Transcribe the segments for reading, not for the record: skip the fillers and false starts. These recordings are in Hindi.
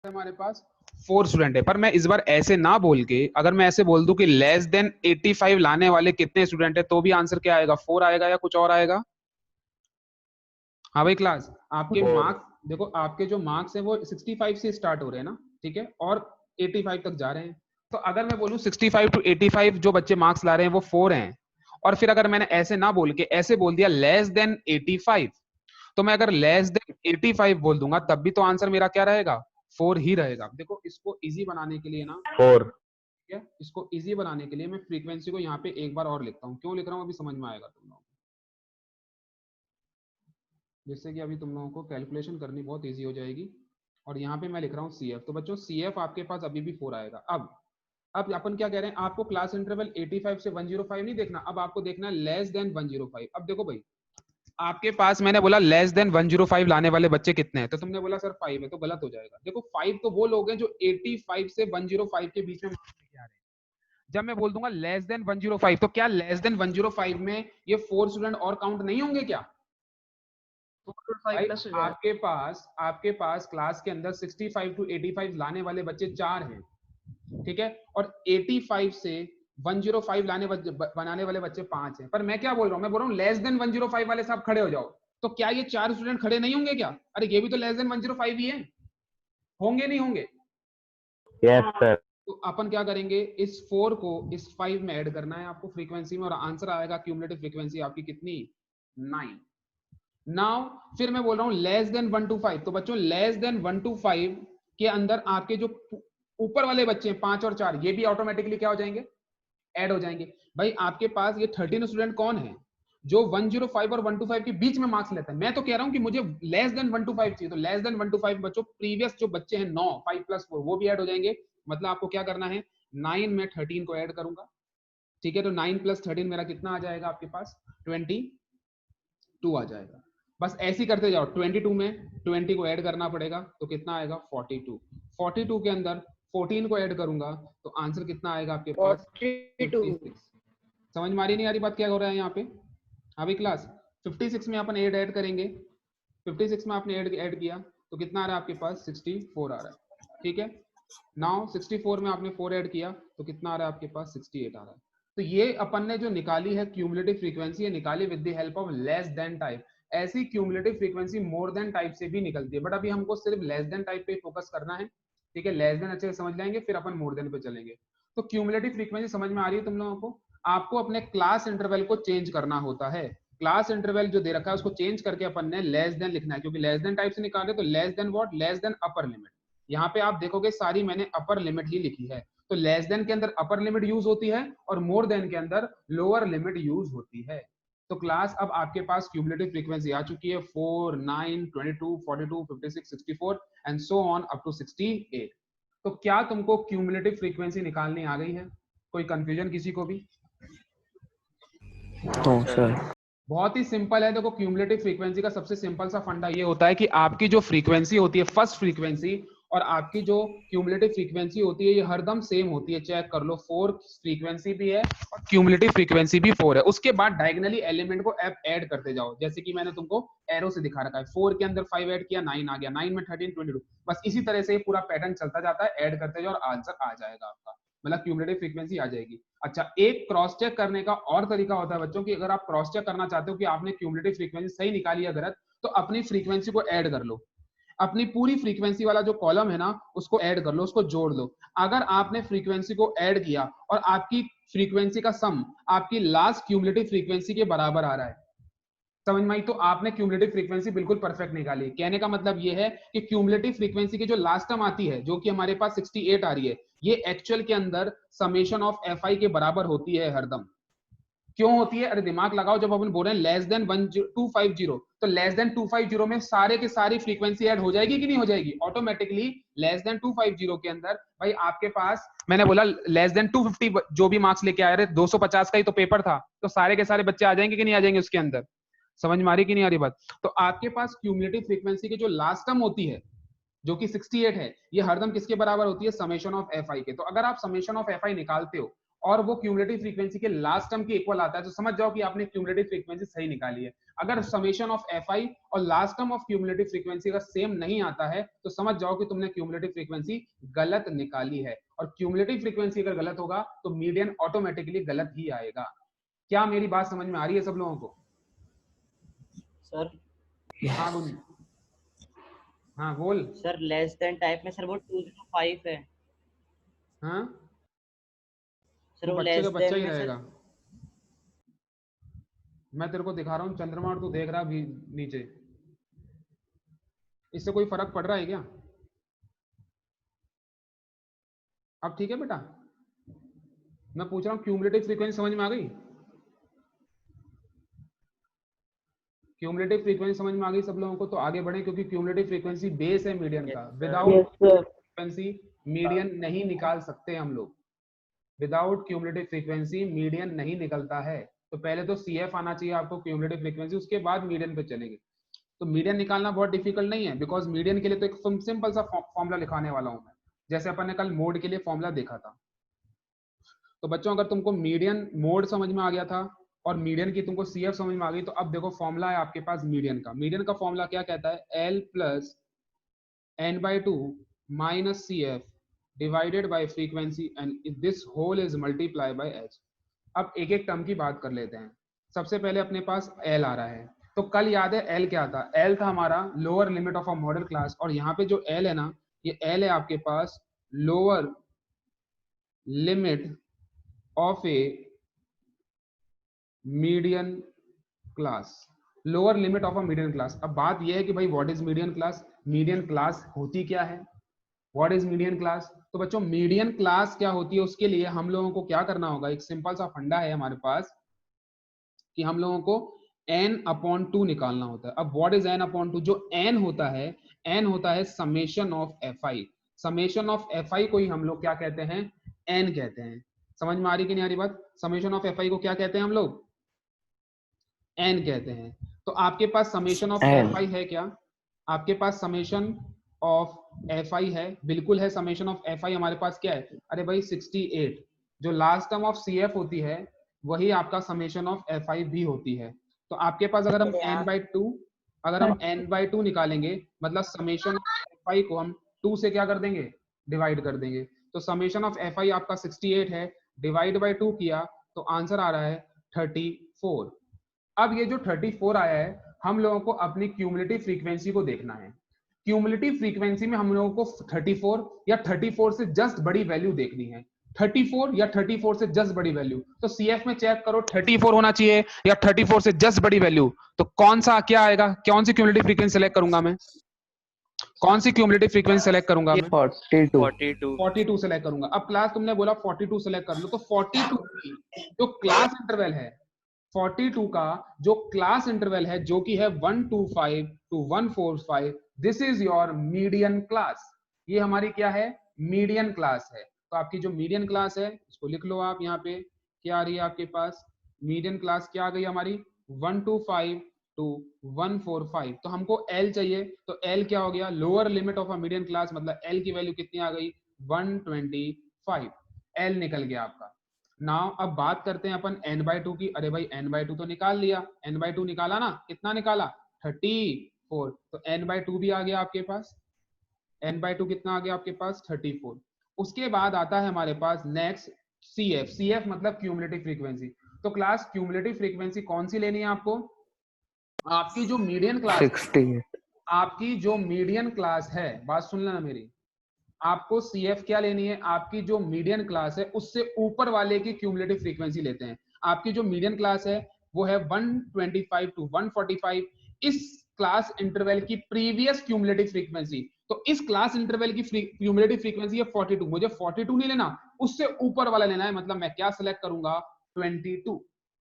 हमारे पास 4 स्टूडेंट है, पर मैं इस बार ऐसे ना बोल के अगर मैं ऐसे बोल दूं कि लेस देन 85 लाने वाले कितने स्टूडेंट है, तो भी आंसर क्या आएगा? 4 आएगा या कुछ और आएगा? हाँ भाई क्लास, आपके मार्क्स देखो, आपके जो मार्क्स है वो 65 से स्टार्ट हो रहे हैं ना, ठीक है, और 85 तक जा रहे हैं। तो अगर मैं बोलूं 65 टू 85 जो बच्चे मार्क्स ला रहे हैं वो 4 हैं, और फिर अगर मैंने ऐसे ना बोल के ऐसे बोल दिया लेस देन 85, तो मैं अगर लेस देन 85 बोल दूंगा तब भी तो आंसर मेरा क्या रहेगा? 4 ही रहेगा। देखो इसको इजी बनाने के लिए ना, 4। ठीक है, इसको इजी बनाने के लिए मैं फ्रीक्वेंसी को यहाँ पे एक बार और लिखता हूँ। क्यों लिख रहा हूँ अभी समझ में आएगा तुम लोगों को, जिससे कि अभी तुम लोगों को कैलकुलेशन करनी बहुत ईजी हो जाएगी। और यहाँ पे मैं लिख रहा हूँ CF। तो बच्चों CF आपके पास अभी भी 4 आएगा। अब अपन क्या कह रहे हैं, आपको क्लास इंटरवल 85 से 105 नहीं देखना, अब आपको देखना है लेस देन 105। अब देखो भाई, आपके पास मैंने बोला लेस देन 105 लाने वाले बच्चे कितने हैं, तो तुमने बोला सर 5 है, तो गलत हो जाएगा। देखो 5 तो वो लोग हैं जो 85 से 105 के बीच में मार्क्स लेके आ रहे हैं। जब मैं बोल दूंगा लेस देन 105, तो क्या लेस देन 105 में ये 4 स्टूडेंट और काउंट नहीं होंगे क्या? भाई आपके पास क्लास के अंदर 65 टू 85 लाने वाले बच्चे 4 हैं, ठीक है, और 85 से 105 बनाने वाले बच्चे 5 हैं। पर मैं क्या बोल रहा हूँ, मैं बोल रहा हूँ लेस देन 105 वाले साहब खड़े हो जाओ। तो क्या ये 4 स्टूडेंट खड़े नहीं होंगे क्या? अरे ये भी तो लेस देन 105 ही है, होंगे नहीं होंगे? Yes sir. तो अपन क्या करेंगे, इस 4 को इस 5 में ऐड करना है आपको फ्रीक्वेंसी में, और आंसर आएगा क्यूमुलेटिव फ्रीक्वेंसी आपकी कितनी? 9। नाउ फिर मैं बोल रहा हूं लेस देन 125। तो बच्चों लेस देन 125 के अंदर आपके जो ऊपर वाले बच्चे हैं 5 और 4, ये भी ऑटोमेटिकली क्या हो जाएंगे? ऐड हो जाएंगे। भाई आपके पास ये 13 स्टूडेंट कौन है जो 105 और 125 के बीच में मार्क्स लेता है? मैं तो कह रहा हूं कि मुझे लेस देन 125 चाहिए, तो लेस देन 125 बच्चों प्रीवियस जो बच्चे हैं 9, 5 प्लस 4 वो भी ऐड हो जाएंगे। मतलब आपको क्या करना है, 9 में 13 को ऐड करूंगा, ठीक है, तो 9 प्लस 13 मेरा कितना आ जाएगा आपके पास? 22 आ जाएगा। बस ऐसे ही करते जाओ, 22 में 20 को ऐड करना पड़ेगा, तो कितना आएगा? 42। 42 के अंदर 14 को ऐड करूंगा तो आंसर कितना आएगा आपके पास? 56। समझ में आ रही नहीं आ रही बात क्या हो रहा है यहाँ पे? अभी क्लास 56 में अपन ऐड करेंगे, 56 में आपने ऐड किया तो कितना आ रहा है आपके पास? 64 आ रहा है, ठीक है। नाउ 64 में आपने 4 ऐड किया तो कितना आ रहा है आपके पास? 68 आ रहा है। तो ये अपन ने जो निकाली है क्यूमुलेटिव फ्रीक्वेंसी, है निकाली with the help of less than type. ऐसी cumulative frequency more than type से भी निकलती है, बट अभी हमको सिर्फ लेस देन टाइप पे फोकस करना है, ठीक है। लेस देन अच्छे से समझ लेंगे, फिर अपन मोर देन पे चलेंगे। तो क्यूमुलेटिव फ्रीक्वेंसी समझ में आ रही है तुम लोगों को? आपको अपने क्लास इंटरवल को चेंज करना होता है। क्लास इंटरवल जो दे रखा है उसको चेंज करके अपन ने लेस देन लिखना है, क्योंकि लेस देन टाइप से निकाले तो less than what? Less than upper limit. यहाँ पे आप देखोगे सारी मैंने अपर लिमिट ही लिखी है। तो लेस देन के अंदर अपर लिमिट यूज होती है और मोर देन के अंदर लोअर लिमिट यूज होती है। तो क्लास अब आपके पास क्यूमुलेटिव फ्रीक्वेंसी आ चुकी है 4, 9, 22, 42, 56, 64 and so on up to 68। तो क्या तुमको क्यूमुलेटिव फ्रीक्वेंसी निकालनी आ गई है? कोई कंफ्यूजन किसी को भी? No sir. बहुत ही सिंपल है। देखो क्यूमुलेटिव फ्रीक्वेंसी का सबसे सिंपल सा फंडा ये होता है कि आपकी जो फ्रीक्वेंसी होती है फर्स्ट फ्रीक्वेंसी, और आपकी जो क्यूमुलेटिव फ्रीक्वेंसी होती है ये हरदम सेम होती है। चेक कर लो, 4 फ्रीक्वेंसी भी है और क्यूमुलेटिव फ्रीक्वेंसी भी 4 है। उसके बाद डायगोनली एलिमेंट को ऐड करते जाओ, जैसे कि मैंने तुमको एरो से दिखा रखा है। 4 के अंदर 5 ऐड किया, 9 आ गया, 9 में 13, 22। बस इसी तरह से पूरा पैटर्न चलता जाता है, ऐड करते जाओ और आंसर आ जाएगा आपका, मतलब क्यूमुलेटिव फ्रीक्वेंसी आ जाएगी। अच्छा, एक क्रॉस चेक करने का और तरीका होता है बच्चों की, अगर आप क्रॉस चेक करना चाहते हो कि आपने क्यूमुलेटिव फ्रीक्वेंसी सही निकाली है गलत, तो अपनी फ्रीक्वेंसी को ऐड कर लो। अपनी पूरी फ्रीक्वेंसी वाला जो कॉलम है ना उसको ऐड कर लो, उसको जोड़ लो। अगर आपने फ्रीक्वेंसी को ऐड किया और आपकी फ्रीक्वेंसी का सम आपकी लास्ट क्यूमुलेटिव फ्रीक्वेंसी के बराबर आ रहा है, समझ में आई? तो आपने क्यूमुलेटिव फ्रीक्वेंसी बिल्कुल परफेक्ट निकाली। कहने का मतलब ये है कि क्यूमुलेटिव फ्रीक्वेंसी की जो लास्ट टर्म आती है, जो कि हमारे पास 68 आ रही है, ये एक्चुअल के अंदर समेशन ऑफ fi के बराबर होती है हरदम। क्यों होती है? अरे दिमाग लगाओ, जब अपन बोल रहे हैं लेस देन 250, तो लेस देन 250 में सारे के सारी फ्रीक्वेंसी ऐड हो जाएगी कि नहीं हो जाएगी? ऑटोमेटिकली लेस देन 250 के अंदर भाई आपके पास, मैंने बोला लेस देन 250 जो भी मार्क्स लेके आए रहे, 250 का ही तो पेपर था, तो सारे के सारे बच्चे आ जाएंगे कि नहीं आ जाएंगे उसके अंदर? समझ में आ रही कि नहीं आ रही बात? तो आपके पास क्यूमुलेटिव फ्रीक्वेंसी की जो लास्ट टर्म होती है जो कि 68 है, ये हरदम किसके बराबर होती है? समेशन ऑफ fi के। तो अगर आप समेशन ऑफ fi निकालते हो और वो क्यूमुलेटिव फ्रीक्वेंसी के लास्ट टर्म के इक्वल आता है, तो समझ जाओ कि आपने क्यूमुलेटिव फ्रीक्वेंसी सही निकाली है। अगर समेशन ऑफ एफ आई और last term of cumulative frequency अगर सेम नहीं आता है तो समझ जाओ कि तुमने क्यूमुलेटिव फ्रीक्वेंसी गलत निकाली है, और क्यूमुलेटिव फ्रीक्वेंसी अगर गलत होगा तो मीडियन ऑटोमेटिकली गलत ही आएगा। क्या मेरी बात समझ में आ रही है सब लोगों को? सर हाँ बोल, हाँ बोल। सर लेस देन टाइप में सर वो 205 है हाँ सर, तू वो बच्चे लेस का बच्चा देन ही में रहेगा। सर। मैं तेरे को दिखा रहा हूँ चंद्रमा और तू देख रहा है नीचे, इससे कोई फर्क पड़ रहा है क्या? अब ठीक है बेटा, मैं पूछ रहा हूँ क्यूमुलेटिव फ्रीक्वेंसी समझ में आ गई? क्यूमुलेटिव फ्रीक्वेंसी समझ में आ गई सब लोगों को? तो आगे बढ़े, क्योंकि क्यूमुलेटिव फ्रीक्वेंसी बेस है मीडियन का। विदाउट फ्रीक्वेंसी मीडियन नहीं निकाल सकते हम लोग। विदाउट क्यूमुलेटिव फ्रीक्वेंसी मीडियन नहीं निकलता है। तो पहले तो CF आना चाहिए आपको क्यूमुलेटिव फ्रीक्वेंसी, उसके बाद मीडियन पे चलेंगे। तो मीडियन निकालना बहुत डिफिकल्ट नहीं है, बिकॉज मीडियन के लिए तो एक सिंपल सा फॉर्मूला लिखाने वाला हूं मैं, जैसे अपन ने कल मोड के लिए फॉर्मूला देखा था। तो बच्चों अगर तुमको मीडियन मोड समझ में आ गया था और मीडियन की तुमको CF समझ में आ गई, तो अब देखो फॉर्मूला है आपके पास मीडियन का। मीडियन का फॉर्मूला क्या कहता है? L plus n/2 minus CF divided by frequency and this whole is multiply by h। अब एक एक टर्म की बात कर लेते हैं। सबसे पहले अपने पास L आ रहा है, तो कल याद है L क्या था? L था हमारा lower limit of a model class, और यहाँ पे जो L है ना, ये L है आपके पास lower limit of a median class. Lower limit of a median class. अब बात यह है कि भाई what is median class? Median class होती क्या है? What is median class? तो बच्चों मीडियन क्लास क्या होती है, उसके लिए हम लोगों को क्या करना होगा? एक सिंपल सा फंडा है हमारे पास कि हम लोगों को n/2 निकालना होता है। अब व्हाट इज n/2? जो n होता है summation of fi। Summation of fi को ही हम लोग क्या कहते हैं? n कहते हैं। समझ में आ रही कि नहीं आ रही बात? समेशन ऑफ fi को क्या कहते हैं हम लोग? n कहते हैं। तो आपके पास समेशन ऑफ fi है क्या? आपके पास समेशन ऑफ fi है? बिल्कुल है। समेशन ऑफ fi हमारे पास क्या है? अरे भाई 68। जो लास्ट टर्म ऑफ CF होती है वही आपका समेशन ऑफ fi भी होती है। तो आपके पास अगर हम n/2 निकालेंगे, मतलब समेशन ऑफ fi को हम 2 से क्या कर देंगे? डिवाइड कर देंगे। तो समेशन ऑफ fi आपका 68 है, डिवाइड बाय 2 किया तो आंसर आ रहा है 34। अब ये जो 34 आया है, हम लोगों को अपनी क्यूमुलेटिव फ्रीक्वेंसी को देखना है। क्यूमुलेटिव फ्रीक्वेंसी में हम लोगों को 34 या 34 से जस्ट बड़ी वैल्यू देखनी है। 34 या 34 से जस्ट बड़ी वैल्यू। तो CF में चेक करो 34 होना चाहिए या 34 से जस्ट बड़ी वैल्यू। तो कौन सा क्या आएगा? कौन सी क्यूमुलेटिव फ्रीक्वेंसी सेलेक्ट करूंगा मैं? कौन सी क्यूमुलेटिव फ्रीक्वेंसी सेलेक्ट करूंगा मैं? 42 सेलेक्ट करूंगा। अब क्लास तुमने बोला 42 सेलेक्ट कर लो, तो 42 की जो क्लास इंटरवल है, 42 का जो क्लास इंटरवल है, जो कि है 125 to 145, this is your median class. ये हमारी क्या है? मीडियन क्लास है। तो आपकी जो मीडियन क्लास है उसको लिख लो आप। यहाँ पे क्या आ रही है आपके पास? मीडियन क्लास क्या आ गई हमारी? 125 to 145। तो हमको L चाहिए, तो L क्या हो गया? Lower limit of a median class, मतलब L की वैल्यू कितनी आ गई? 125। L निकल गया आपका। नाउ अब बात करते हैं अपन n/2 की। अरे भाई n/2 तो निकाल लिया, n/2 निकाला ना? कितना निकाला? 34। तो n/2 भी आ गया आपके पास। n/2 कितना आ गया आपके पास? 34। उसके बाद आता है हमारे पास नेक्स्ट CF। CF मतलब क्यूमुलेटिव फ्रीक्वेंसी। तो क्लास क्यूमुलेटिव फ्रीक्वेंसी कौन सी लेनी है आपको? आपकी जो मीडियन क्लास 68। आपकी जो मीडियन क्लास है, बात सुन लेना मेरी, आपको CF क्या लेनी है? आपकी जो मीडियन क्लास है उससे ऊपर वाले की क्यूमुलेटिव फ्रीक्वेंसी लेते हैं। आपकी जो मीडियन क्लास है वो है 125 to 145। इस क्लास इंटरवल की प्रीवियस क्यूमुलेटिव फ्रीक्वेंसी, तो इस क्लास इंटरवल की क्यूमुलेटिव फ्रीक्वेंसी है 42। मुझे 42 नहीं लेना, उससे ऊपर वाला लेना है। मतलब मैं क्या सिलेक्ट करूंगा? 22।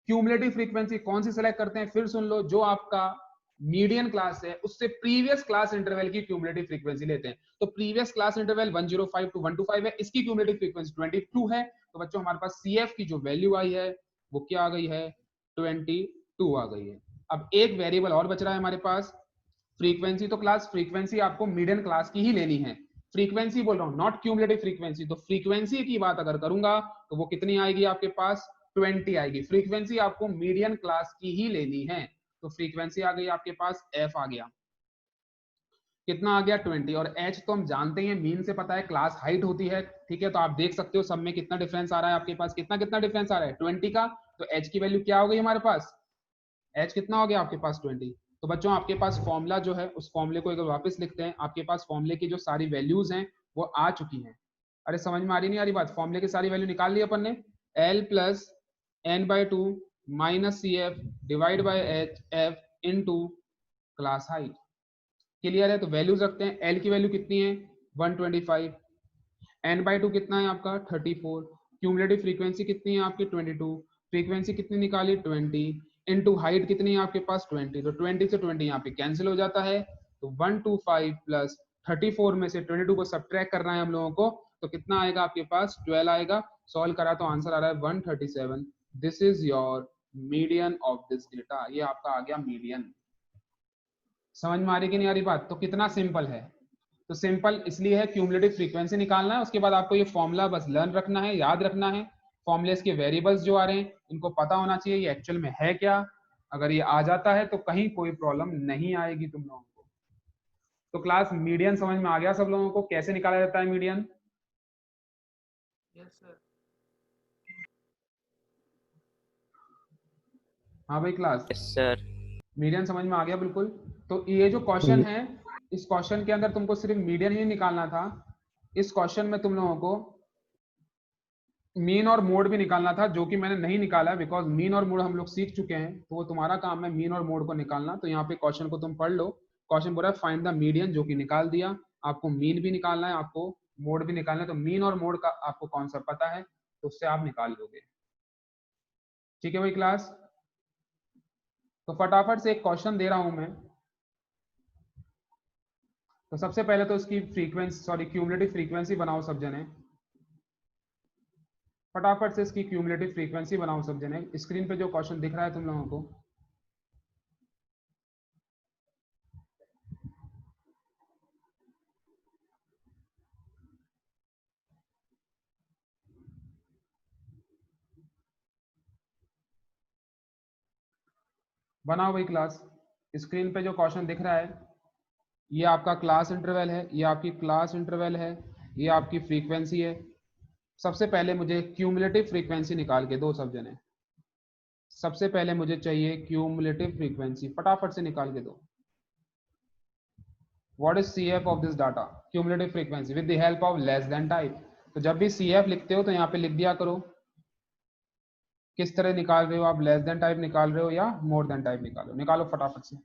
क्यूमुलेटिव फ्रीक्वेंसी कौन सी सिलेक्ट करते हैं? फिर सुन लो, जो आपका मीडियन क्लास है उससे प्रीवियस क्लास इंटरवल की क्यूमुलेटिव फ्रीक्वेंसी लेते हैं। तो प्रीवियस क्लास इंटरवल 105 to 125 है, इसकी क्यूमुलेटिव फ्रीक्वेंसी 22 है। तो बच्चों हमारे पास CF की जो वैल्यू आई है वो क्या आ गई है? 22 आ गई है। अब एक वेरिएबल और बच रहा है हमारे पास, फ्रीक्वेंसी। तो क्लास फ्रीक्वेंसी आपको मीडियन क्लास की ही लेनी है। फ्रीक्वेंसी बोल रहा हूँ, नॉट क्यूमुलेटिव फ्रीक्वेंसी। तो फ्रीक्वेंसी की बात अगर करूंगा तो वो कितनी आएगी आपके पास, 20 आएगी। फ्रीक्वेंसी आपको मीडियन क्लास की ही लेनी है, तो फ्रीक्वेंसी आ गई आपके पास, एफ आ गया, कितना आ गया 20। और एच तो हम जानते हैं, मीन से पता है, क्लास हाइट होती है, ठीक है। तो आप देख सकते हो सब में कितना डिफरेंस आ रहा है आपके पास, कितना कितना डिफरेंस आ रहा है 20 का। तो एच की वैल्यू क्या हो गई हमारे पास, एच कितना हो गया आपके पास 20। तो बच्चों आपके पास फॉर्मूला जो है, उस फॉर्मूले को एक वापस लिखते हैं। आपके पास फॉर्मूले की जो सारी वैल्यूज हैं वो आ चुकी हैं। अरे समझ में आ रही नहीं आ रही बात, फॉर्मूले की सारी वैल्यू निकाल ली अपन ने, L plus N by two minus C F divide by H F into class height. Clear है। तो वैल्यूज रखते हैं, एल की वैल्यू कितनी है 125, एन बाई टू कितना है आपका 34, क्यूमुलेटिव फ्रीक्वेंसी कितनी है आपकी 22, फ्रीक्वेंसी कितनी निकाली 20, इनटू हाइट कितनी है आपके पास 20। तो 20 से 20 यहाँ पे कैंसिल हो जाता है। तो 125 प्लस 34 में से 22 को सब्ट्रैक्ट करना है हम लोगों को, तो कितना आएगा आपके पास 12 आएगा। सॉल्व करा तो आंसर आ रहा है 137। This is your median of this data, ये आपका आ गया मीडियन। समझ में आ रही कि नहीं आ रही बात। तो कितना सिंपल है, तो सिंपल इसलिए है, क्यूमुलेटिव फ्रीक्वेंसी निकालना है, उसके बाद आपको ये फॉर्मूला बस लर्न रखना है, याद रखना है। फॉर्मुलेस के वेरिएबल्स जो आ रहे हैं इनको पता होना चाहिए ये एक्चुअल में है क्या। अगर ये आ जाता है तो कहीं कोई प्रॉब्लम नहीं आएगी तुम लोगों को। तो क्लास मीडियन समझ में आ गया सब लोगों को, कैसे निकाला जाता है मीडियन। Yes sir. हाँ भाई क्लास, यस सर। मीडियन समझ में आ गया बिल्कुल। तो ये जो क्वेश्चन है, इस क्वेश्चन के अंदर तुमको सिर्फ मीडियन ही निकालना था। इस क्वेश्चन में तुम लोगों को मीन और मोड भी निकालना था, जो कि मैंने नहीं निकाला बिकॉज मीन और मोड हम लोग सीख चुके हैं। तो वो तुम्हारा काम है मीन और मोड को निकालना। तो यहाँ पे क्वेश्चन को तुम पढ़ लो। क्वेश्चन बोल रहा है फाइंड द मीडियन, जो कि निकाल दिया। आपको मीन भी निकालना है, आपको मोड भी निकालना है। तो मीन और मोड का आपको कॉन्सेप्ट पता है, तो उससे आप निकाल लोगे। ठीक है भाई क्लास। तो फटाफट से एक क्वेश्चन दे रहा हूं मैं। तो सबसे पहले तो इसकी फ्रीक्वेंसी, सॉरी क्यूमुलेटिव फ्रीक्वेंसी बनाओ सब जने। फटाफट से इसकी क्यूमुलेटिव फ्रीक्वेंसी बनाओ सब जने। स्क्रीन पे जो क्वेश्चन दिख रहा है तुम लोगों को, बनाओ भाई क्लास। स्क्रीन पे जो क्वेश्चन दिख रहा है, ये आपका क्लास इंटरवल है, ये आपकी क्लास इंटरवल है, ये आपकी फ्रीक्वेंसी है। सबसे पहले मुझे क्यूमुलेटिव फ्रीक्वेंसी निकाल के दो सब जने। सबसे पहले मुझे चाहिए क्यूमुलेटिव फ्रीक्वेंसी, फटाफट से निकाल के दो। What is CF of this data, cumulative frequency with the help of less than type. तो जब भी CF लिखते हो तो यहाँ पे लिख दिया करो किस तरह निकाल रहे हो आप, लेस देन टाइप निकाल रहे हो या मोर देन टाइप निकालो। निकालो फटाफट से।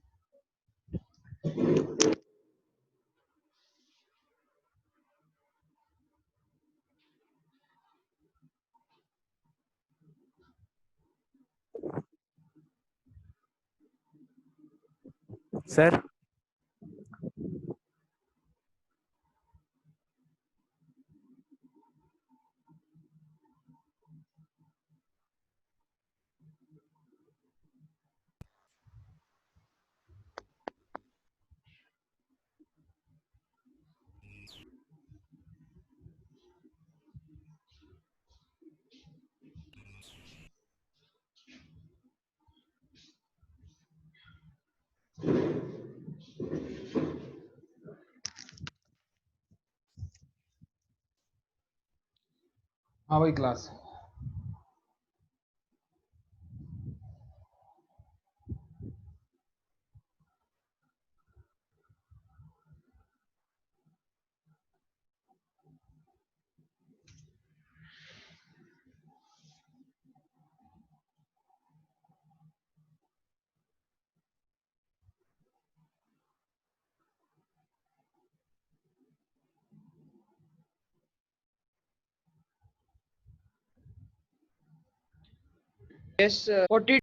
सर हाँ भाई क्लास। यस 40।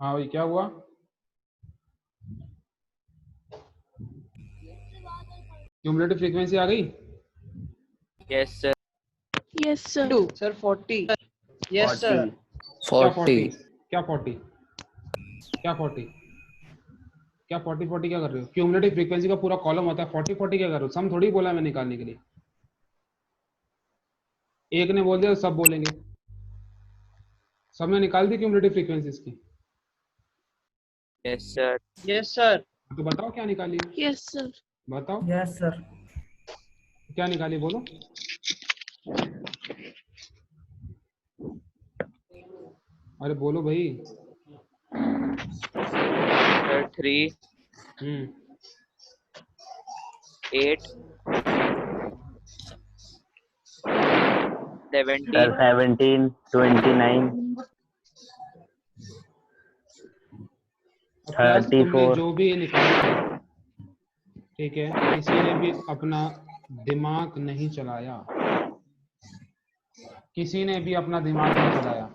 हाँ भाई क्या हुआ, क्यूमुलेटिव फ्रीक्वेंसी आ गई। Yes sir. Yes sir. Sir 40। Yes sir. क्या 40, क्या 40। क्या 40? क्या 40 क्या कर रहे हो? क्यूमुलेटिव फ्रीक्वेंसी का पूरा कॉलम होता है, 40 क्या कर रहे हो? सम थोड़ी बोला मैं निकालने के लिए, एक ने बोल दिया तो सब बोलेंगे। सबने निकाल दी क्यूमुलेटिव फ्रीक्वेंसीज की? Yes sir. Yes sir. तो बताओ क्या निकाली है? Yes sir. बताओ यस सर। क्या निकाली, बोलो। अरे बोलो भाई। सर 3 8 सर 17 17, 29, अब क्लास तुमने 34। जो भी निकाला, ठीक है, किसी ने भी अपना दिमाग नहीं चलाया, किसी ने भी अपना दिमाग नहीं चलाया।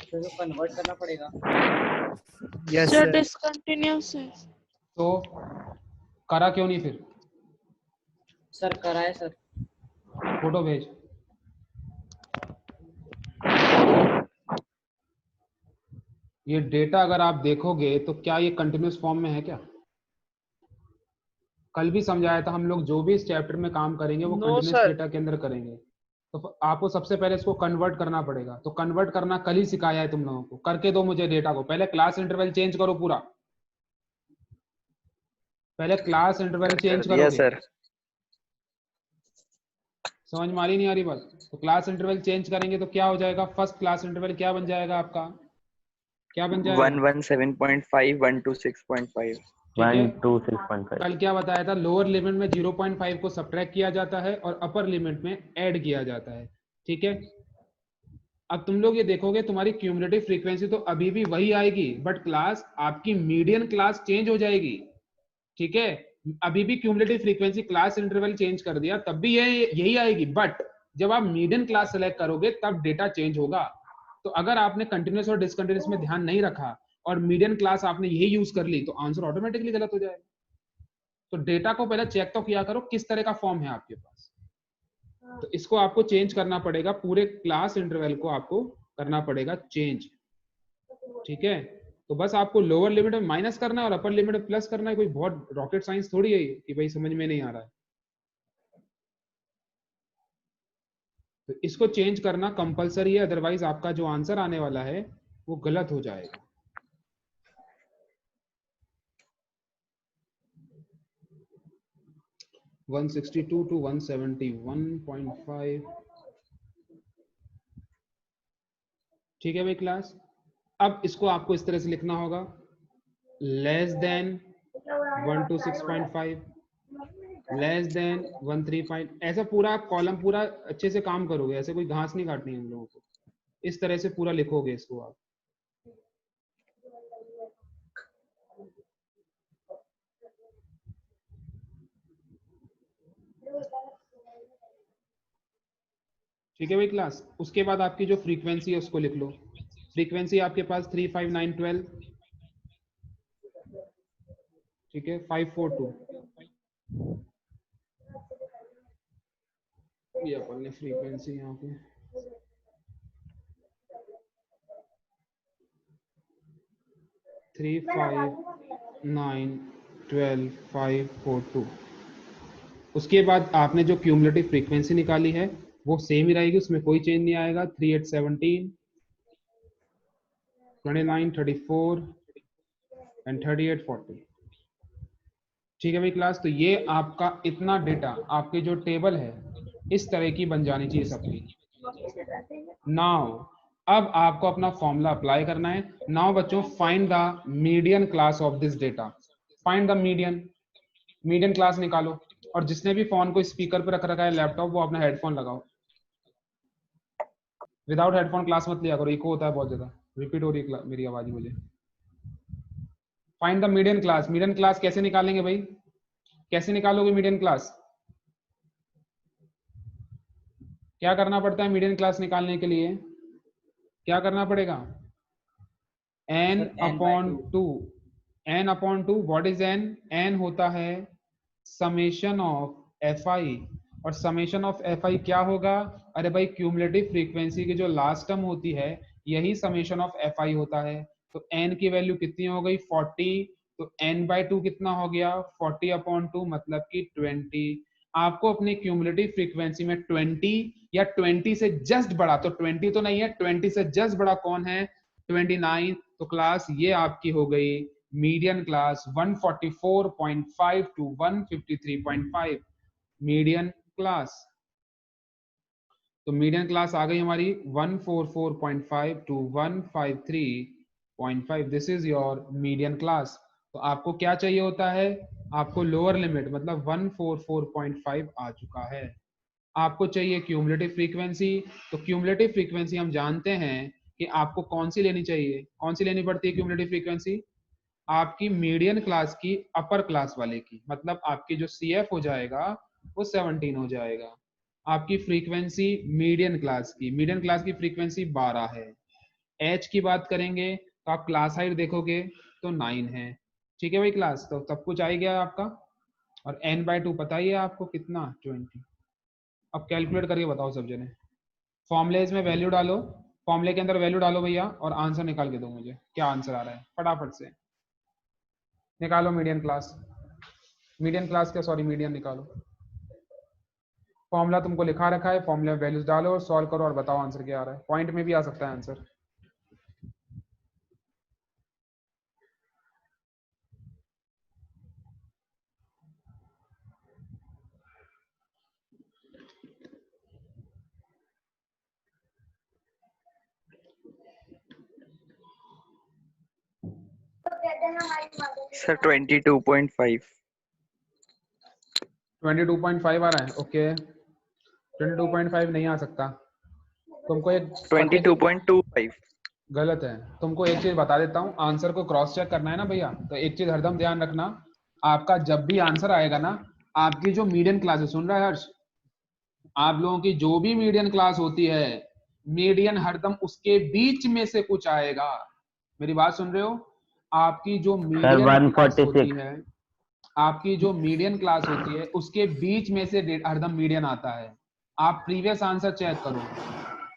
तो कन्वर्ट करना पड़ेगा। Yes sir sir. डिसकंटिन्यूस है। तो करा क्यों नहीं फिर? सर कराए सर। फोटो भेज। ये डेटा अगर आप देखोगे तो क्या ये कंटिन्यूस फॉर्म में है क्या? कल भी समझाया था, हम लोग जो भी इस चैप्टर में काम करेंगे वो No, कंटिन्यूस sir. डेटा के अंदर करेंगे। तो आपको सबसे पहले इसको कन्वर्ट करना पड़ेगा। तो कन्वर्ट करना कल ही सिखाया है तुम लोगों को। करके दो मुझे डेटा को। पहले क्लास इंटरवल चेंज करो पूरा। पहले क्लास इंटरवल चेंज दिया करोगे। सर। समझ में आ रही नहीं आ रही बात? तो क्लास इंटरवल चेंज करेंगे तो क्या हो जाएगा? फर्स्ट क्लास इंटरवल क्या बन जाएगा आपका? क्या बन जाएगा? 117.5, 126.5। ठीक है। 126.5। कल क्या बताया था? लोअर लिमिट में 0.5 को सब्ट्रैक्ट किया जाता है और अपर लिमिट में ऐड किया जाता है। ठीक है। अब तुम लोग ये देखोगे तुम्हारी क्यूमुलेटिव फ्रीक्वेंसी तो अभी भी वही आएगी, बट क्लास आपकी मीडियन क्लास चेंज हो जाएगी। ठीक है। अभी भी cumulative frequency class interval change कर दिया तब भी यही आएगी, बट जब आप मीडियन क्लास सेलेक्ट करोगे तब डेटा चेंज होगा। तो अगर आपने कंटिन्यूस और डिसकंटिन्यूस में ध्यान नहीं रखा और मीडियन क्लास आपने यही यूज कर ली तो आंसर ऑटोमेटिकली गलत हो जाएगा। तो डेटा को पहले चेक तो किया करो किस तरह का फॉर्म है आपके पास। तो इसको आपको चेंज करना पड़ेगा, पूरे क्लास इंटरवल को आपको करना पड़ेगा चेंज। ठीक है। तो बस आपको लोअर लिमिट में माइनस करना है और अपर लिमिट में प्लस करना है। कोई बहुत रॉकेट साइंस थोड़ी है कि भाई समझ में नहीं आ रहा है। तो इसको चेंज करना कंपलसरी है, अदरवाइज आपका जो आंसर आने वाला है वो गलत हो जाएगा। (162 to 171.5). ठीक है भाई क्लास। अब इसको आपको इस तरह से लिखना होगा, लेस देन 126.5, लेस देन 13. ऐसा पूरा कॉलम पूरा अच्छे से काम करोगे, ऐसे कोई घास नहीं काटनी है हम लोगों को। इस तरह से पूरा लिखोगे इसको आप। ठीक है भाई क्लास। उसके बाद आपकी जो फ्रीक्वेंसी है उसको लिख लो। फ्रीक्वेंसी आपके पास 35912, ठीक है, 542। ये अपन ने फ्रीक्वेंसी यहाँ पे 35912,542। उसके बाद आपने जो क्यूमुलेटिव फ्रीक्वेंसी निकाली है वो सेम ही रहेगी, उसमें कोई चेंज नहीं आएगा। 3817, 2934 एंड 3840। ठीक है भाई क्लास। तो ये आपका इतना डेटा आपके जो टेबल है इस तरह की बन जानी चाहिए सबकी। नाउ अब आपको अपना फॉर्मूला अप्लाई करना है। नाउ बच्चों find the median class of this data. Find the median class निकालो। और जिसने भी फोन को स्पीकर पर रख रखा है लैपटॉप, वो अपना हेडफोन लगाओ। विदाउट हेडफोन क्लास मत लिया करो, इको होता है बहुत ज्यादा, रिपीट हो रही है मेरी आवाज मुझे। Find the median class. Median class कैसे निकालेंगे भाई? कैसे निकालोगे मीडियन क्लास? क्या करना पड़ता है मीडियन क्लास निकालने के लिए? क्या करना पड़ेगा? n upon 2। n upon 2। What is n? n होता है समेशन ऑफ fi। और समेशन ऑफ fi क्या होगा? अरे भाई क्यूमुलेटिव फ्रीक्वेंसी की जो लास्ट टर्म होती है यही समेशन ऑफ एफ आई होता है। तो एन की वैल्यू कितनी हो गई 40, तो एन बाय 2 कितना हो गया 40/2 मतलब कि 20। आपको अपनी क्यूमुलेटिव फ्रीक्वेंसी में 20 या 20 से जस्ट बड़ा, तो 20 तो नहीं है, 20 से जस्ट बड़ा कौन है 29। तो क्लास ये आपकी हो गई median class 144.5 to 153.5 median class. तो मीडियन क्लास आ गई हमारी 144.5 to 153.5, this is your median class. तो आपको क्या चाहिए होता है, आपको लोअर लिमिट मतलब 144.5 आ चुका है। आपको चाहिए क्यूमुलेटिव फ्रीक्वेंसी, तो क्यूमुलेटिव फ्रीक्वेंसी हम जानते हैं कि आपको कौन सी लेनी चाहिए, कौन सी लेनी पड़ती है क्यूमुलेटिव फ्रीक्वेंसी, आपकी मीडियन क्लास की अपर क्लास वाले की, मतलब आपकी जो CF हो जाएगा वो 17 हो जाएगा। आपकी फ्रीक्वेंसी मीडियन क्लास की फ्रीक्वेंसी 12 है। H की बात करेंगे तो आप क्लास हाइट देखोगे तो 9 है। ठीक है भाई क्लास, तो सब कुछ आ ही गया आपका। और n/2 पता ही है आपको कितना 20। अब कैलकुलेट करके बताओ सब जने, फॉर्मुलेज में वैल्यू डालो, फॉर्मुले के अंदर वैल्यू डालो भैया और आंसर निकाल के दो मुझे, क्या आंसर आ रहा है फटाफट से निकालो। मीडियन क्लास क्या, सॉरी मीडियन निकालो। फॉर्मूला तुमको लिखा रखा है, फॉर्मूले में वैल्यूज डालो और सॉल्व करो और बताओ आंसर क्या आ रहा है। पॉइंट में भी आ सकता है आंसर। सर 22.5। 22.5 आ रहा है, ओके 22.5 नहीं आ सकता। तुमको एक 22.25। गलत है। तुमको एक चीज बता देता हूँ, आंसर को क्रॉस चेक करना है ना भैया, तो एक चीज हरदम ध्यान रखना, आपका जब भी आंसर आएगा ना, आपकी जो मीडियन क्लास है, सुन रहा है हर्ष, आप लोगों की जो भी मीडियन क्लास होती है, मीडियन हरदम उसके बीच में से कुछ आएगा। मेरी बात सुन रहे हो, आपकी जो सर मीडियन क्लास होती 146। है, आपकी जो मीडियन क्लास होती है उसके बीच में से हरदम मीडियन आता है। आप प्रीवियस आंसर चेक करो,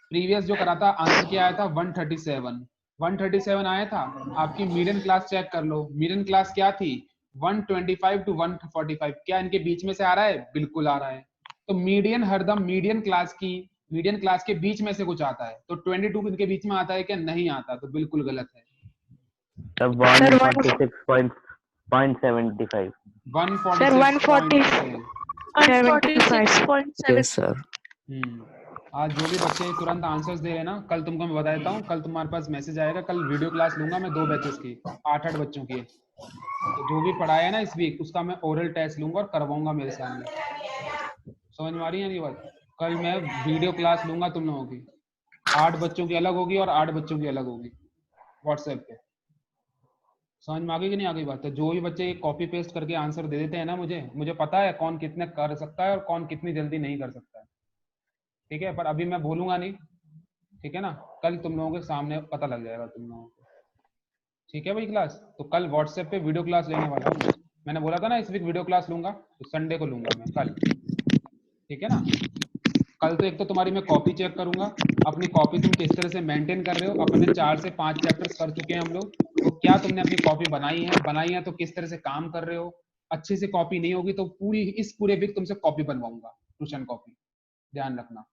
प्रीवियस जो करा था आंसर क्या आया था 137 आया था। आपकी मीडियन क्लास चेक कर लो, मीडियन क्लास क्या थी 125 to 145, क्या इनके बीच में से आ रहा है, बिल्कुल आ रहा है। तो मीडियन हरदम मीडियन क्लास के बीच में से कुछ आता है। तो 22 इनके बीच में आता है क्या, नहीं आता, तो बिल्कुल गलत है। सर 146.75। 146.7। Yes sir. आज जो भी बच्चे तुरंत आंसर्स दे रहे हैं ना, कल तुमको मैं बता देता हूँ, कल तुम्हारे पास मैसेज आएगा, कल वीडियो क्लास लूंगा मैं 2 बैचेस की 8-8 बच्चों की। तो जो भी पढ़ाया है ना इस वीक, उसका मैं ओरल टेस्ट लूंगा और करवाऊंगा मेरे सामने। समझ में आ रही है ये बात? कल मैं वीडियो क्लास लूंगा तुम लोगों की, 8 बच्चों की अलग होगी और 8 बच्चों की अलग होगी व्हाट्सएप पे। समझ में आ गई कि नहीं आ गई बात? तो जो भी बच्चे कॉपी पेस्ट करके आंसर दे देते हैं ना, मुझे पता है कौन कितने कर सकता है और कौन कितनी जल्दी नहीं कर सकता है। ठीक है, पर अभी मैं बोलूंगा नहीं, ठीक है ना, कल तुम लोगों के सामने पता लग जाएगा तुम लोगों को। ठीक है भाई क्लास, तो कल व्हाट्सएप पे वीडियो क्लास लेने वाला हूँ। मैंने बोला था ना इस वीक वीडियो क्लास लूंगा, तो संडे को लूंगा मैं कल। ठीक है ना, कल तो एक तो तुम्हारी मैं कॉपी चेक करूंगा, अपनी कॉपी तुम किस तरह से मेंटेन कर रहे हो। अपने 4 से 5 चैप्टर्स कर चुके हैं हम लोग, तो क्या तुमने अपनी कॉपी बनाई है तो किस तरह से काम कर रहे हो। अच्छे से कॉपी नहीं होगी तो पूरे वीक तुमसे कॉपी बनवाऊंगा, ट्यूशन कॉपी, ध्यान रखना।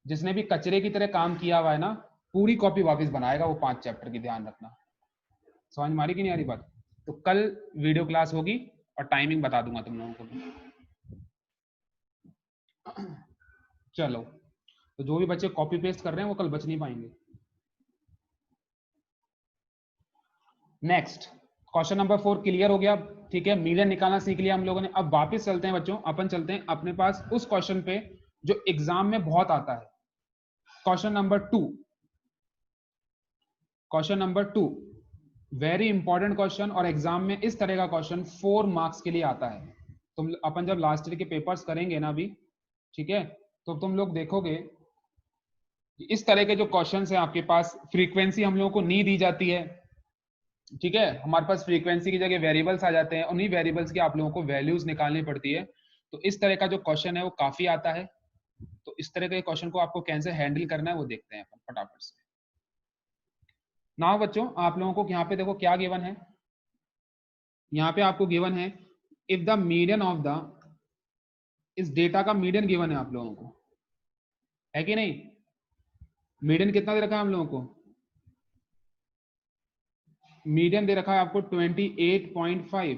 जिसने भी कचरे की तरह काम किया हुआ है ना, पूरी कॉपी वापस बनाएगा वो 5 चैप्टर की, ध्यान रखना। समझ में आ रही कि नहीं आ रही बात? तो कल वीडियो क्लास होगी और टाइमिंग बता दूंगा तुम लोगों को। चलो, तो जो भी बच्चे कॉपी पेस्ट कर रहे हैं वो कल बच नहीं पाएंगे। नेक्स्ट क्वेश्चन नंबर 4 क्लियर हो गया, ठीक है, मीडियन निकालना सीख लिया हम लोगों ने। अब वापस चलते हैं बच्चों, अपन चलते हैं अपने पास उस क्वेश्चन पे जो एग्जाम में बहुत आता है। Question number 2, very important question, और एग्जाम में इस तरह का क्वेश्चन 4 मार्क्स के लिए आता है। तुम अपन जब लास्ट ईयर के पेपर्स करेंगे ना अभी, ठीक है, तो तुम लोग देखोगे इस तरह के जो क्वेश्चन है आपके पास, फ्रीक्वेंसी हम लोगों को नहीं दी जाती है, ठीक है, हमारे पास फ्रीक्वेंसी की जगह वेरिएबल्स आ जाते हैं, उन्हीं वेरिएबल्स की आप लोगों को वैल्यूज निकालनी पड़ती है। तो इस तरह का जो क्वेश्चन है वो काफी आता है। तो इस तरह के क्वेश्चन को आपको कैसे हैंडल करना है वो देखते हैं अपन फटाफट से। नाउ बच्चों आप लोगों को यहाँ पे देखो क्या गिवन है, यहाँ पे आपको गिवन है if the median of the, इस डेटा का मीडियन गिवन है आप लोगों को, है कि नहीं? मीडियन कितना दे रखा है हम लोगों को? मीडियन दे रखा है आपको 28.5।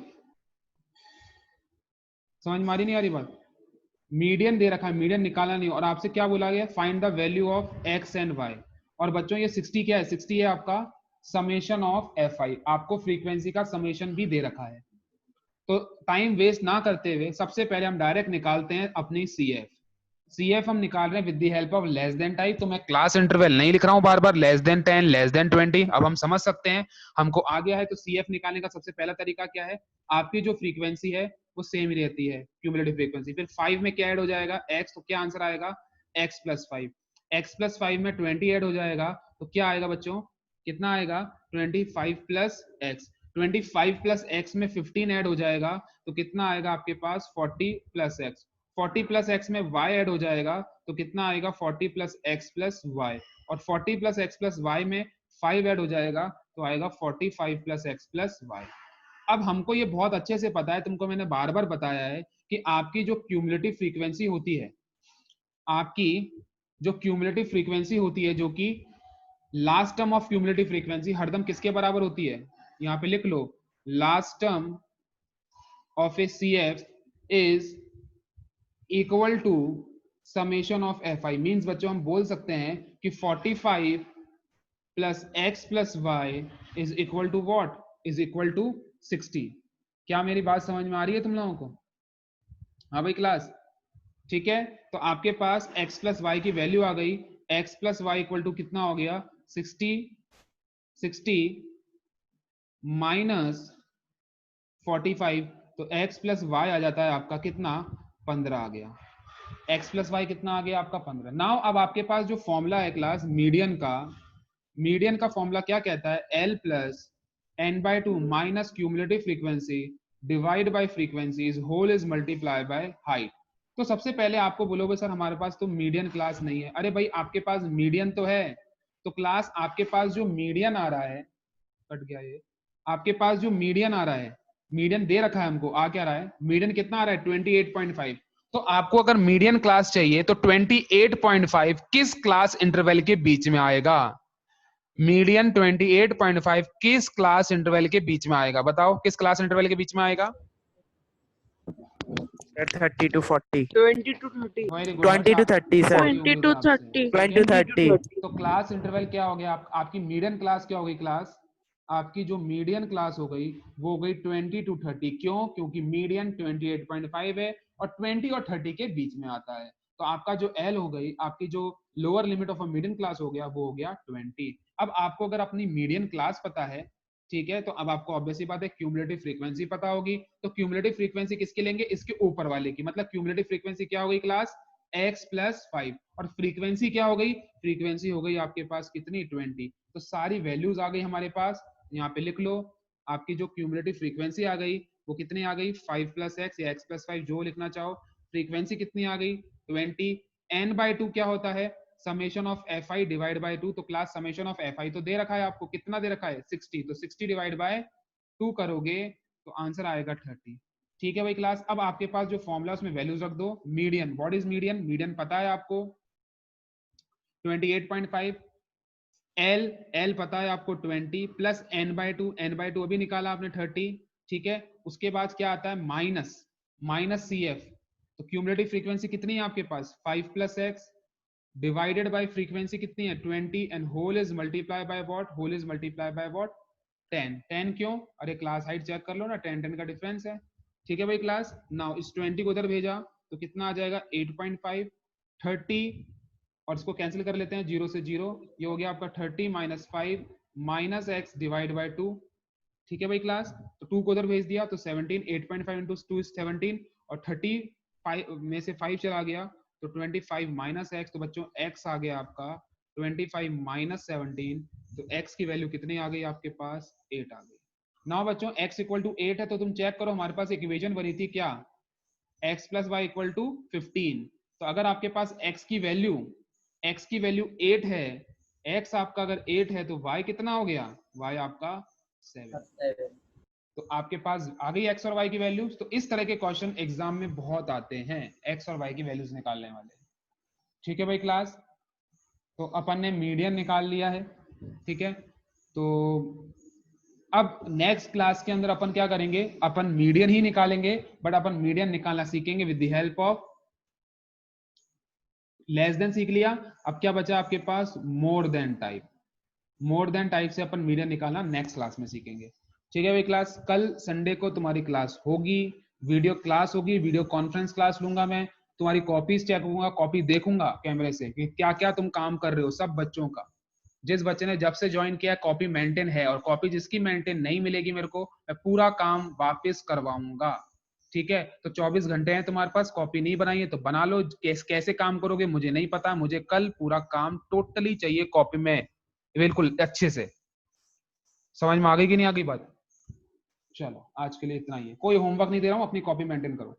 समझ में आ रही नहीं आ रही बात? मीडियन दे रखा है, मीडियन निकालना नहीं, और आपसे क्या बोला गया? Find the value of x and y. और बच्चों ये 60 क्या है? 60 है आपका समेशन ऑफ एफ आई, आपको फ्रीक्वेंसी का समेशन भी दे रखा है। तो टाइम वेस्ट ना करते हुए सबसे पहले हम डायरेक्ट निकालते हैं अपनी सी एफ। सी एफ हम निकाल रहे हैं with the help of less than type, तो मैं क्लास इंटरवल नहीं लिख रहा हूं बार बार, लेस देन 10, लेस देन 20। अब हम समझ सकते हैं हमको आ गया है। तो सी एफ निकालने का सबसे पहला तरीका क्या है? आपकी जो फ्रीक्वेंसी है वो सेम ही रहती है, क्यूमुलेटिव फ्रीक्वेंसी। फिर 5 में क्या ऐड हो जाएगा? x, तो क्या आंसर आएगा? x plus 5। x प्लस 5 में 20 ऐड हो जाएगा, तो क्या आएगा बच्चों? कितना आएगा? 25 प्लस x। 25 प्लस x में 15 ऐड हो जाएगा, तो कितना आएगा आपके पास? 40 प्लस x। 40 प्लस x में y ऐड हो जाएगा, तो कितना आएगा? 40 प्लस x प्लस y। और 40 प्लस x प्लस y में 5 ऐड हो जाएगा, तो आएगा 45 प्लस x प्लस y। अब हमको ये बहुत अच्छे से पता है, तुमको मैंने बार बार बताया है कि आपकी जो क्यूमुलेटिव फ्रीक्वेंसी होती है, आपकी जो क्यूमुलेटिव फ्रीक्वेंसी होती है, जो कि last term of cumulative frequency हरदम किसके बराबर होती है? यहाँ पे लिख लो, last term of a C F is equal to summation of F I. Means बच्चों हम बोल सकते हैं कि 45 plus X plus Y is equal to what? Is equal to 60। क्या मेरी बात समझ में आ रही है तुम लोगों को? हाँ भाई क्लास, ठीक है। तो आपके पास x प्लस वाई की वैल्यू आ गई, x plus y equal to कितना हो गया? 60 माइनस 45, तो x प्लस वाई आ जाता है आपका कितना? 15 आ गया। x प्लस वाई कितना आ गया आपका? 15। नाउ अब आपके पास जो फॉर्मूला है क्लास मीडियन का, मीडियन का फॉर्मूला क्या कहता है? L plus n/2 minus cumulative frequency divide by frequency is whole is multiply by height. तो सबसे पहले आपको बोलोगे सर हमारे पास तो मीडियन क्लास नहीं है। अरे भाई आपके पास मीडियन तो है, तो क्लास आपके पास जो मीडियन आ रहा है, कट गया ये, आपके पास जो मीडियन आ रहा है, मीडियन दे रखा है हमको, आ क्या रहा है? मीडियन कितना आ रहा है? 28.5। तो आपको अगर मीडियन क्लास चाहिए तो 28.5 किस क्लास इंटरवल के बीच में आएगा? मीडियन 28.5 किस क्लास इंटरवल के बीच में आएगा? बताओ किस क्लास इंटरवल के बीच में आएगा? 30 to 40. 20 to 30. 20 to 30 sir. 20 to 30. 20 to 30. तो क्लास इंटरवल क्या हो गया? आपकी मीडियन क्लास क्या हो गई? क्लास आपकी जो मीडियन क्लास हो गई वो हो गई 20 to 30। क्यों? क्योंकि मीडियन 28.5 है और 20 और 30 के बीच में आता है। तो आपका जो L हो गई, आपकी जो lower limit of a median class हो गया, वो हो गया 20। अब आपको अगर अपनी मीडियन क्लास पता है, ठीक है, तो अब आपको ऑब्वियसली बात है क्यूमुलेटिव फ्रीक्वेंसी पता होगी। तो क्यूमुलेटिव फ्रीक्वेंसी किसकी लेंगे? इसके ऊपर वाले की। मतलब क्यूमुलेटिव फ्रीक्वेंसी क्या हो गई क्लास? x plus 5। और फ्रीक्वेंसी क्या हो गई? फ्रीक्वेंसी हो गई आपके पास कितनी? 20। तो सारी वैल्यूज आ गई हमारे पास, यहाँ पे लिख लो। आपकी जो क्यूमुलेटिव फ्रीक्वेंसी आ गई वो कितनी आ गई? 5 प्लस एक्स या x प्लस 5 जो लिखना चाहो। फ्रीक्वेंसी कितनी आ गई? 20। n/2 क्या होता है? Summation of F I divide by 2। तो क्लास समेशन ऑफ एफ आई तो दे रखा है आपको, कितना दे रखा है? 60। तो 60 डिवाइड बाय 2 करोगे तो आंसर आएगा 30। ठीक है भाई क्लास। अब आपके पास जो फॉर्मूला उसमें वैल्यूज रख दो। Median, what is median? Median पता है आपको 28.5। L पता है आपको 20 प्लस n/2 अभी निकाला आपने 30। ठीक है, उसके बाद क्या आता है? Minus C F. तो क्यूमुलेटिव फ्रीक्वेंसी कितनी है आपके पास? 5 plus x divided by frequency कितनी है? 20 and whole is multiply by what? Whole is multiply by what? 10 क्यों? अरे क्लास हाइट चेक कर लो ना, 10 का डिफरेंस है। ठीक है भाई क्लास। नाउ इस 20 को उधर भेजा तो कितना आ जाएगा? 8.5। 30 और इसको कैंसिल कर लेते हैं, 0 से 0, ये हो गया आपका 30 minus 5 minus x divide by 2। ठीक है भाई क्लास। तो 2 को उधर भेज दिया तो 17, 8.5 इंटू 2 इज 17 और 35 में से 5 चला गया तो 25 माइनस एक्स। तो बच्चों x आ गया आपका 25 माइनस 17। तो x की वैल्यू कितनी आ गई आपके पास? 8 आ गई। नाउ बच्चों x इक्वल टू 8 है तो तुम चेक करो, हमारे पास एक इक्वेशन बनी थी क्या? x plus y equal to 15। तो अगर आपके पास x की वैल्यू 8 है x आपका अगर 8 है तो y कितना हो गया, y आपका 7। तो आपके पास आ गई x और y की वैल्यूज। तो इस तरह के क्वेश्चन एग्जाम में बहुत आते हैं, x और y की वैल्यूज निकालने वाले। ठीक है भाई क्लास, तो अपन ने मीडियन निकाल लिया है। ठीक है, तो अब नेक्स्ट क्लास के अंदर अपन क्या करेंगे, अपन मीडियन ही निकालेंगे, बट अपन मीडियन निकालना सीखेंगे with the help of less than सीख लिया। अब क्या बचा आपके पास, more than type. More than type से अपन मीडियन निकालना नेक्स्ट क्लास में सीखेंगे। ठीक है भाई क्लास, कल संडे को तुम्हारी क्लास होगी, वीडियो क्लास होगी, वीडियो कॉन्फ्रेंस क्लास लूंगा मैं, तुम्हारी कॉपीज चेक करूंगा, कॉपी देखूंगा कैमरे से कि क्या क्या तुम काम कर रहे हो सब बच्चों का। जिस बच्चे ने जब से ज्वाइन किया कॉपी मेंटेन है, और कॉपी जिसकी मेंटेन नहीं मिलेगी मेरे को, मैं पूरा काम वापस करवाऊंगा। ठीक है, तो 24 घंटे हैं तुम्हारे पास, कॉपी नहीं बनाई है तो बना लो। कैसे काम करोगे मुझे नहीं पता, मुझे कल पूरा काम टोटली चाहिए कॉपी में, बिल्कुल अच्छे से। समझ में आ गई कि नहीं आ गई बात? चलो आज के लिए इतना ही है, कोई होमवर्क नहीं दे रहा हूँ, अपनी कॉपी मेंटेन करो।